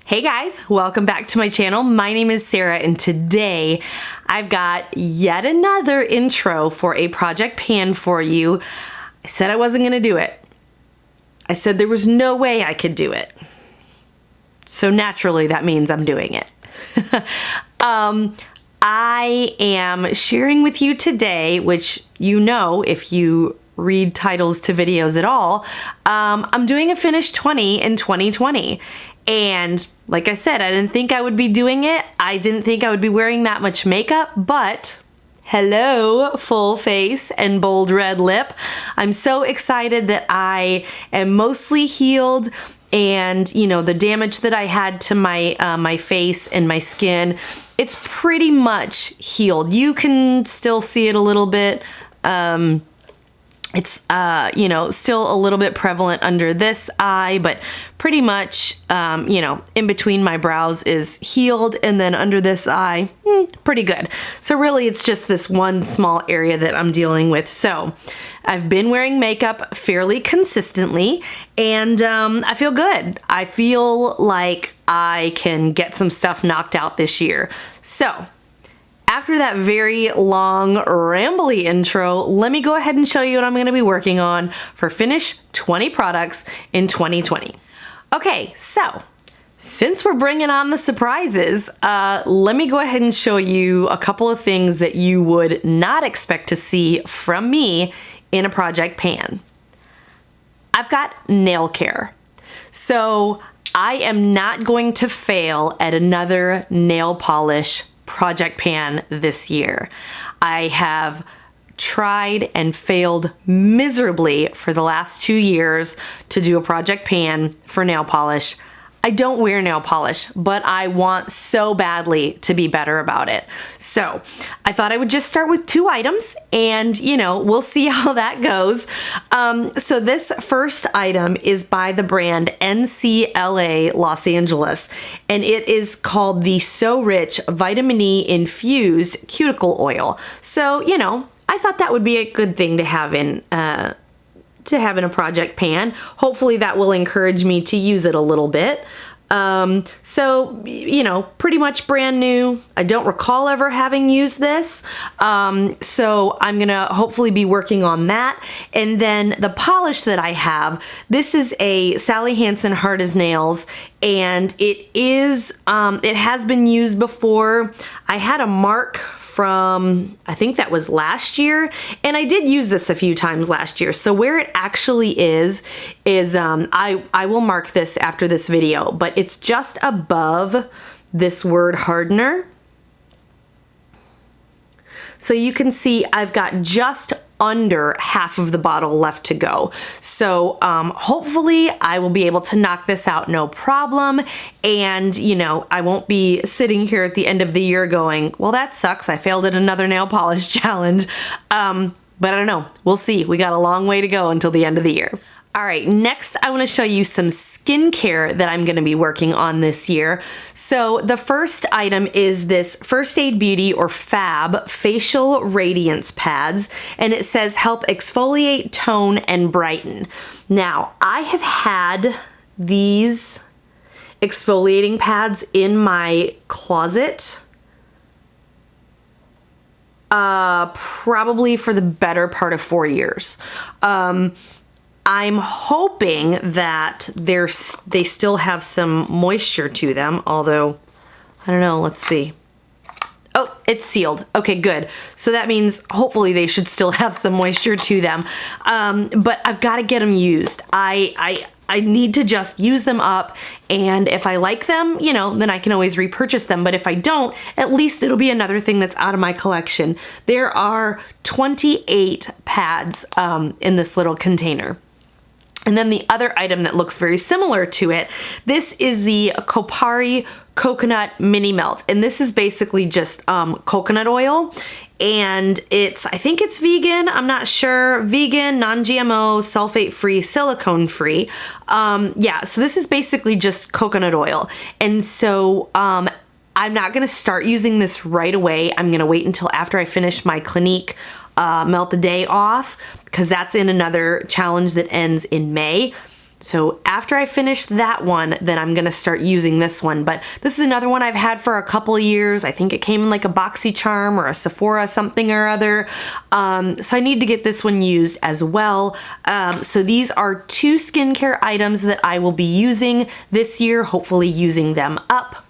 Hey guys, welcome back to my channel. My name is Sarah and today I've got yet another intro for a project pan for you. I said I wasn't gonna do it. I said there was no way I could do it. So naturally that means I'm doing it. I am sharing with you today, which you know if you read titles to videos at all, I'm doing a Finish 20 in 2020. And like I said, I didn't think I would be doing it. I didn't think I would be wearing that much makeup, but hello, full face and bold red lip. I'm so excited that I am mostly healed, and you know, the damage that I had to my my face and my skin, it's pretty much healed. You can still see it a little bit. It's, you know, still a little bit prevalent under this eye, but pretty much, you know, in between my brows is healed, and then under this eye, pretty good. So really it's just this one small area that I'm dealing with. So I've been wearing makeup fairly consistently, and I feel good. I feel like I can get some stuff knocked out this year. So after that very long, rambly intro, let me go ahead and show you what I'm going to be working on for Finish 20 products in 2020. Okay, so since we're bringing on the surprises, let me go ahead and show you a couple of things that you would not expect to see from me in a project pan. I've got nail care. So I am not going to fail at another nail polish project pan this year. I have tried and failed miserably for the last 2 years to do a project pan for nail polish. I don't wear nail polish, but I want so badly to be better about it. So I thought I would just start with 2 items and, you know, we'll see how that goes. So this first item is by the brand NCLA Los Angeles, and it is called the So Rich Vitamin E Infused Cuticle Oil. So, you know, I thought that would be a good thing to have in a project pan. Hopefully that will encourage me to use it a little bit. So, you know, pretty much brand new. I don't recall ever having used this. So I'm gonna hopefully be working on that. And then the polish that I have, this is a Sally Hansen Hard as Nails, and it is, it has been used before. I had a mark from, I think that was last year, and I did use this a few times last year. So where it actually is I will mark this after this video, but it's just above this word hardener. So you can see I've got just under half of the bottle left to go. So hopefully I will be able to knock this out no problem. And you know, I won't be sitting here at the end of the year going, well, that sucks, I failed at another nail polish challenge. But I don't know, we'll see. We got a long way to go until the end of the year. All right, next I want to show you some skincare that I'm going to be working on this year. So the first item is this First Aid Beauty or FAB Facial Radiance Pads, and it says help exfoliate, tone, and brighten. Now, I have had these exfoliating pads in my closet probably for the better part of 4 years. I'm hoping that they still have some moisture to them, although, I don't know, let's see. Oh, it's sealed. Okay, good. So that means hopefully they should still have some moisture to them. But I've got to get them used. I need to just use them up, and if I like them, you know, then I can always repurchase them. But if I don't, at least it'll be another thing that's out of my collection. There are 28 pads in this little container. And then the other item that looks very similar to it, this is the Kopari Coconut Mini Melt. And this is basically just coconut oil. And I think it's vegan, I'm not sure. Vegan, non-GMO, sulfate-free, silicone-free. Yeah, so this is basically just coconut oil. And so I'm not gonna start using this right away. I'm gonna wait until after I finish my Clinique Melt the Day off, because that's in another challenge that ends in May. So after I finish that one, then I'm gonna start using this one. But this is another one I've had for a couple of years. I think it came in like a BoxyCharm or a Sephora something or other. So I need to get this one used as well. So these are 2 skincare items that I will be using this year, hopefully using them up.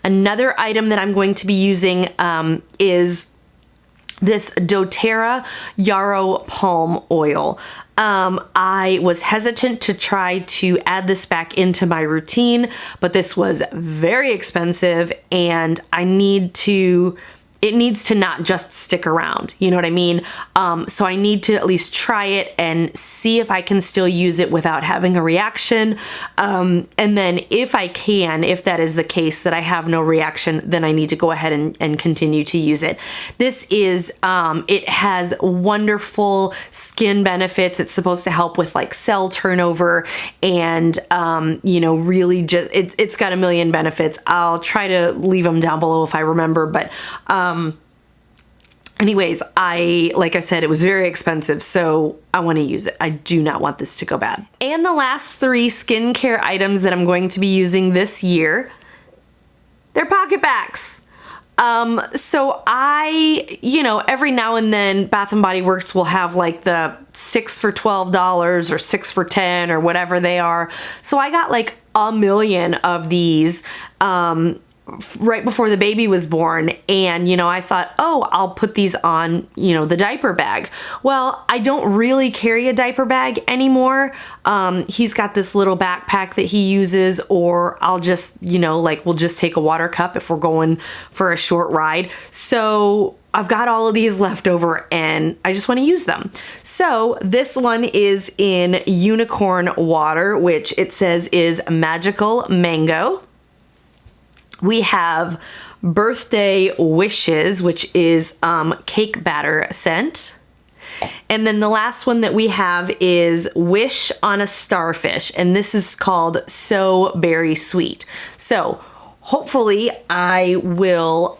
Another item that I'm going to be using is this doTERRA Yarrow Palm Oil. I was hesitant to try to add this back into my routine, but this was very expensive and it needs to not just stick around. You know what I mean? So I need to at least try it and see if I can still use it without having a reaction. And then if that is the case that I have no reaction, then I need to go ahead and continue to use it. This is, it has wonderful skin benefits. It's supposed to help with like cell turnover and, you know, really just, it's got a million benefits. I'll try to leave them down below if I remember, but, anyways, like I said, it was very expensive, so I want to use it. I do not want this to go bad. And the last 3 skincare items that I'm going to be using this year, they're PocketBacs. So you know, every now and then Bath & Body Works will have like the 6 for $12 or 6 for $10 or whatever they are. So I got like a million of these, right before the baby was born, and you know, I thought, oh, I'll put these on, you know, the diaper bag. Well, I don't really carry a diaper bag anymore. He's got this little backpack that he uses, or I'll just, you know, like we'll just take a water cup if we're going for a short ride. So I've got all of these left over and I just want to use them. So this one is in Unicorn Water, which it says is Magical Mango. We have Birthday Wishes, which is cake batter scent. And then the last one that we have is Wish on a Starfish, and this is called So Berry Sweet. So hopefully I will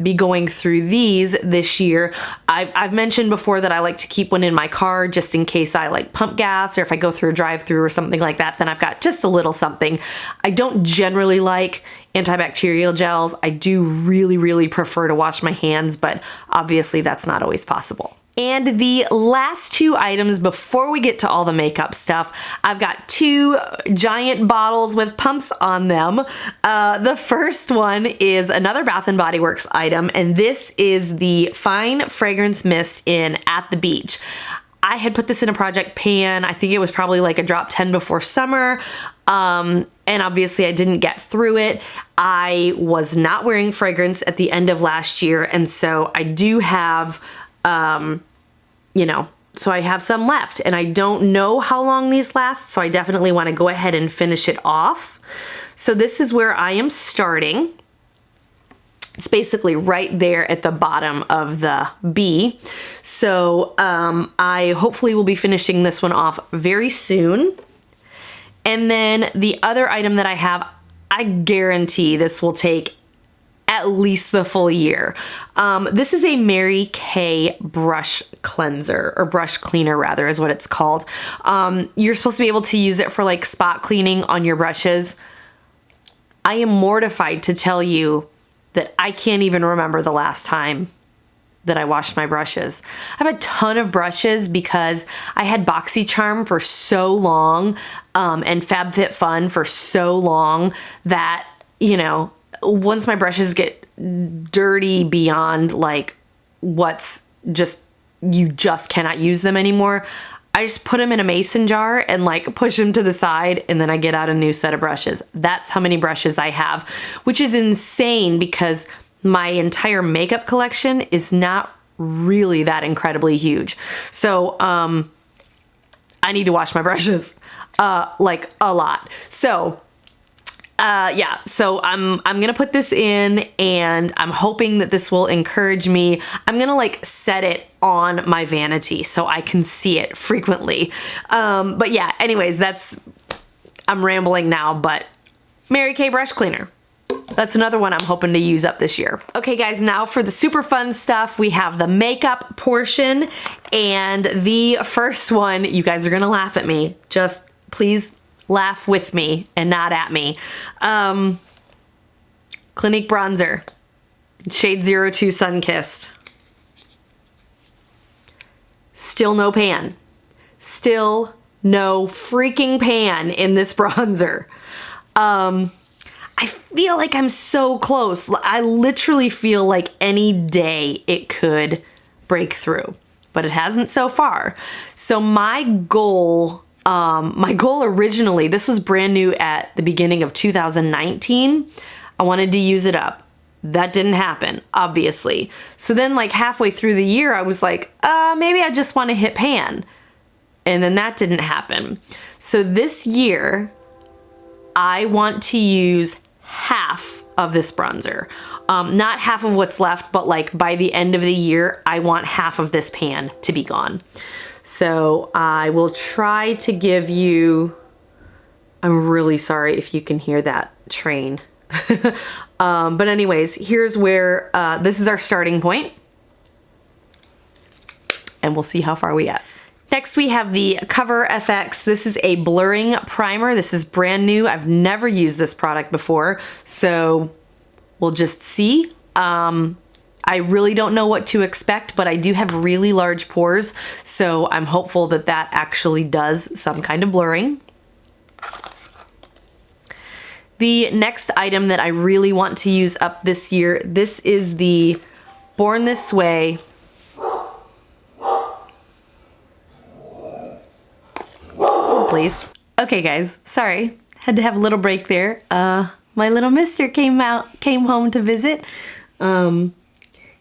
be going through these this year. I've mentioned before that I like to keep one in my car just in case I like pump gas, or if I go through a drive-through or something like that, then I've got just a little something. I don't generally like antibacterial gels. I do really, really prefer to wash my hands, but obviously that's not always possible. And the last 2 items before we get to all the makeup stuff, I've got 2 giant bottles with pumps on them. The first one is another Bath & Body Works item, and this is the Fine Fragrance Mist in At the Beach. I had put this in a project pan. I think it was probably like a drop 10 before summer. And obviously I didn't get through it. I was not wearing fragrance at the end of last year. And so I do have, you know, so I have some left, and I don't know how long these last. So I definitely want to go ahead and finish it off. So this is where I am starting. It's basically right there at the bottom of the B. So I hopefully will be finishing this one off very soon. And then the other item that I have, I guarantee this will take at least the full year. This is a Mary Kay brush cleanser, or brush cleaner rather is what it's called. You're supposed to be able to use it for like spot cleaning on your brushes. I am mortified to tell you that I can't even remember the last time that I washed my brushes. I have a ton of brushes because I had BoxyCharm for so long, and FabFitFun for so long that, you know, once my brushes get dirty beyond like what's just, you just cannot use them anymore, I just put them in a mason jar and like push them to the side, and then I get out a new set of brushes. That's how many brushes I have, which is insane because my entire makeup collection is not really that incredibly huge. So I need to wash my brushes like a lot. So yeah, so I'm gonna put this in, and I'm hoping that this will encourage me. I'm gonna like set it on my vanity so I can see it frequently. But yeah, anyways, I'm rambling now, but Mary Kay brush cleaner. That's another one I'm hoping to use up this year. Okay guys, now for the super fun stuff, we have the makeup portion, and the first one, you guys are gonna laugh at me. Just please laugh with me and not at me. Clinique bronzer, shade 02 Sunkissed. Still no pan. Still no freaking pan in this bronzer. I feel like I'm so close. I literally feel like any day it could break through, but it hasn't so far. So my goal originally, this was brand new at the beginning of 2019. I wanted to use it up. That didn't happen, obviously. So then like halfway through the year, I was like, maybe I just want to hit pan. And then that didn't happen. So this year, I want to use half of this bronzer. Not half of what's left, but like by the end of the year, I want half of this pan to be gone. So I will try to give you, I'm really sorry if you can hear that train. But anyways, here's where, this is our starting point. And we'll see how far we get. Next we have the Cover FX. This is a blurring primer. This is brand new. I've never used this product before, so we'll just see. I really don't know what to expect, but I do have really large pores, so I'm hopeful that that actually does some kind of blurring. The next item that I really want to use up this year, this is the Born This Way please. Okay guys, sorry. Had to have a little break there. My little mister came home to visit.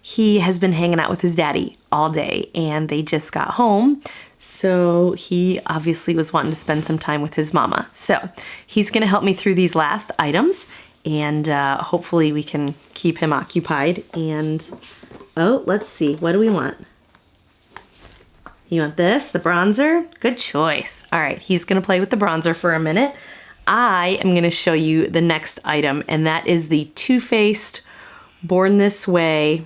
He has been hanging out with his daddy all day and they just got home. So he obviously was wanting to spend some time with his mama. So he's gonna help me through these last items and hopefully we can keep him occupied. And oh, let's see, what do we want? You want this, the bronzer? Good choice. All right, he's gonna play with the bronzer for a minute. I am gonna show you the next item, and that is the Too Faced Born This Way.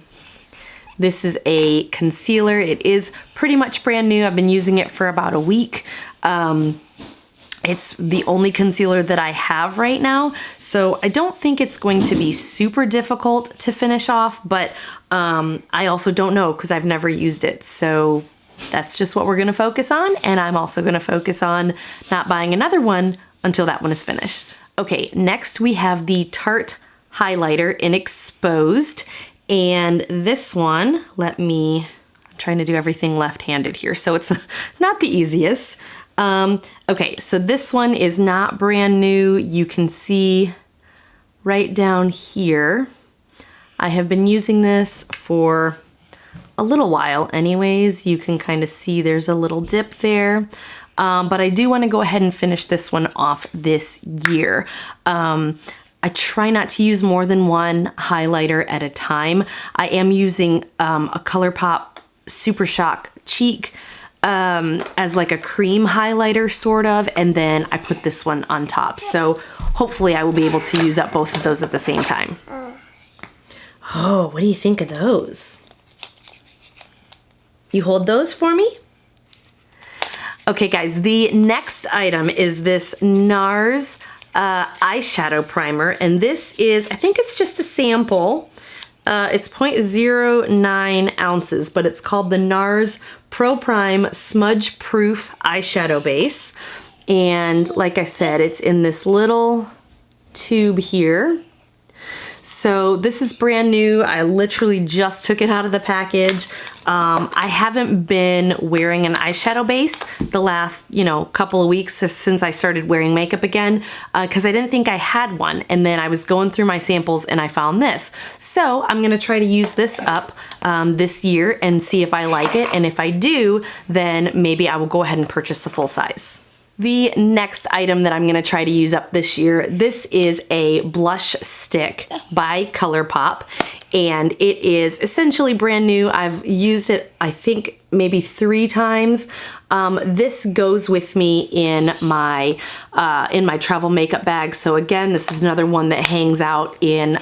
This is a concealer. It is pretty much brand new. I've been using it for about a week. It's the only concealer that I have right now, so I don't think it's going to be super difficult to finish off, but I also don't know because I've never used it, so that's just what we're gonna focus on, and I'm also gonna focus on not buying another one until that one is finished. Okay, next we have the Tarte highlighter in Exposed, and this one, I'm trying to do everything left-handed here, so it's not the easiest. Okay, so this one is not brand new. You can see right down here, I have been using this for a little while anyways. You can kind of see there's a little dip there. But I do want to go ahead and finish this one off this year. I try not to use more than one highlighter at a time. I am using a ColourPop Super Shock Cheek as like a cream highlighter sort of, and then I put this one on top. So hopefully I will be able to use up both of those at the same time. Oh, what do you think of those? You hold those for me? Okay guys, the next item is this NARS eyeshadow primer, and this is, I think it's just a sample. It's 0.09 ounces, but it's called the NARS Pro Prime Smudge Proof Eyeshadow Base. And like I said, it's in this little tube here. So this is brand new. I literally just took it out of the package. I haven't been wearing an eyeshadow base the last, couple of weeks since I started wearing makeup again, because I didn't think I had one. And then I was going through my samples and I found this. So I'm gonna try to use this up this year and see if I like it. And if I do, then maybe I will go ahead and purchase the full size. The next item that I'm gonna try to use up this year, this is a blush stick by ColourPop, and it is essentially brand new. I've used it, I think, maybe 3 times. This goes with me in my travel makeup bag. So again, this is another one that hangs out in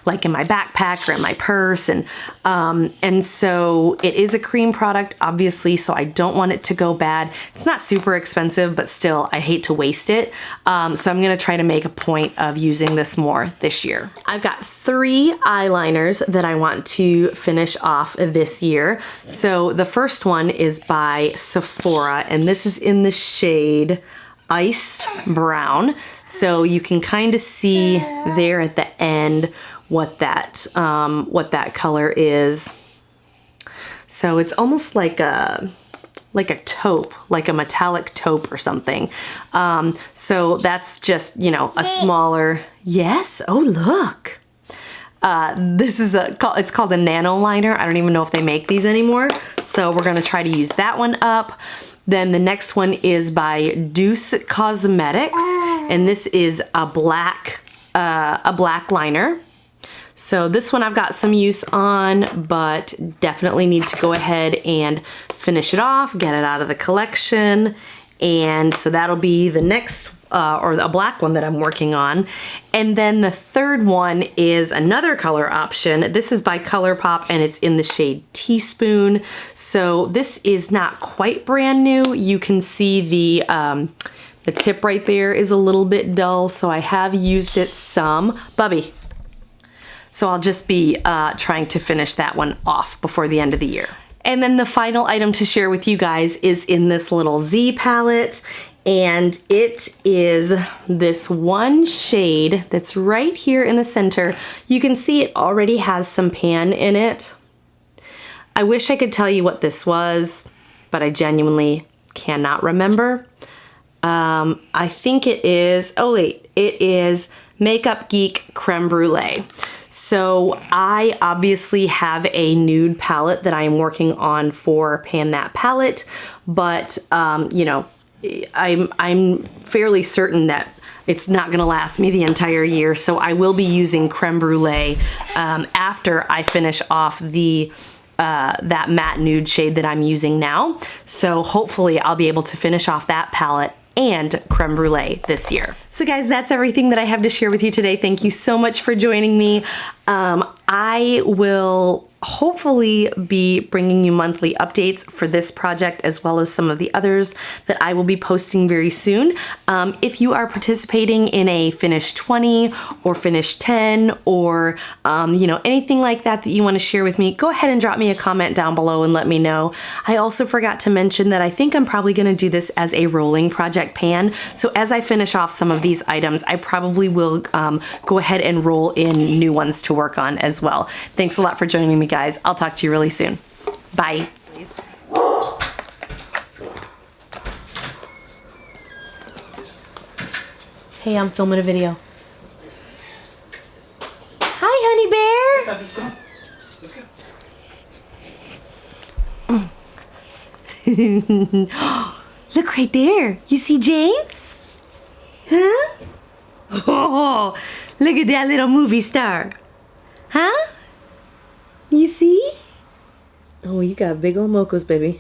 like in my backpack or in my purse, and so it is a cream product, obviously, so I don't want it to go bad. It's not super expensive, but still, I hate to waste it. So I'm gonna try to make a point of using this more this year. I've got 3 eyeliners that I want to finish off this year. So the first one is by Sephora, and this is in the shade Iced Brown. So you can kind of see there at the end what that color is. So it's almost like a taupe, like a metallic taupe or something. So that's just, you know, a smaller, yes, oh look. This is it's called a nano liner. I don't even know if they make these anymore. So we're gonna try to use that one up. Then the next one is by Deuce Cosmetics, and this is a black liner. So this one I've got some use on, but definitely need to go ahead and finish it off, get it out of the collection. And so that'll be the next, or a black one that I'm working on. And then the third one is another color option. This is by ColourPop, and it's in the shade Teaspoon. So this is not quite brand new. You can see the tip right there is a little bit dull, so I have used it some. Bubby. So I'll just be trying to finish that one off before the end of the year. And then the final item to share with you guys is in this little Z palette, and it is this one shade that's right here in the center. You can see it already has some pan in it. I wish I could tell you what this was, but I genuinely cannot remember. I think it is, oh wait, it is Makeup Geek Creme Brulee. So I obviously have a nude palette that I am working on for Pan That Palette, but you know, I'm fairly certain that it's not gonna last me the entire year, so I will be using Creme Brulee after I finish off the that matte nude shade that I'm using now. So hopefully I'll be able to finish off that palette and Creme Brulee this year. So guys, that's everything that I have to share with you today. Thank you so much for joining me. I will hopefully be bringing you monthly updates for this project as well as some of the others that I will be posting very soon. If you are participating in a Finish 20 or Finish 10 or you know, anything like that that you want to share with me, go ahead and drop me a comment down below and let me know. I also forgot to mention that I think I'm probably going to do this as a rolling project pan. So as I finish off some of these items, I probably will go ahead and roll in new ones to work on as well. Thanks a lot for joining me, guys. I'll talk to you really soon. Bye. Hey, I'm filming a video. Hi, honey bear. Look right there. You see James? Huh? Oh, look at that little movie star. Huh? You see? Oh, you got big old mocos, baby.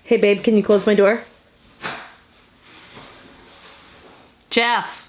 Hey babe, can you close my door? Jeff.